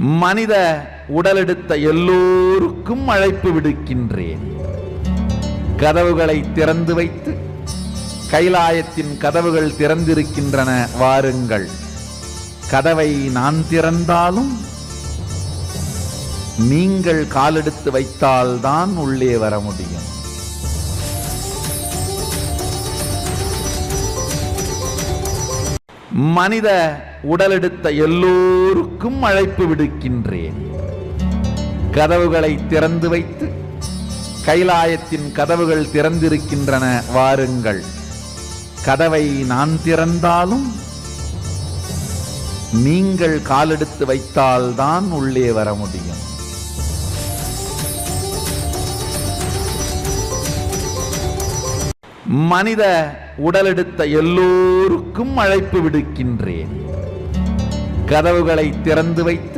மனித உடலெடுத்த எல்லோருக்கும் அழைப்பு விடுக்கின்றேன். கதவுகளை திறந்து வைத்து, கைலாயத்தின் கதவுகள் திறந்திருக்கின்றன, வாருங்கள். கதவை நான் திறந்தாலும் நீங்கள் காலெடுத்து வைத்தால்தான் உள்ளே வர முடியும். மனித உடலெடுத்த எல்லோருக்கும் அழைப்பு விடுக்கின்றேன். கதவுகளை திறந்து வைத்து, கைலாயத்தின் கதவுகள் திறந்திருக்கின்றன, வாருங்கள். கதவை நான் திறந்தாலும் நீங்கள் காலெடுத்து வைத்தால்தான் உள்ளே வர முடியும். மனித உடலெடுத்த எல்லோருக்கும் அழைப்பு விடுக்கின்றேன். கதவுகளை திறந்து வைத்து,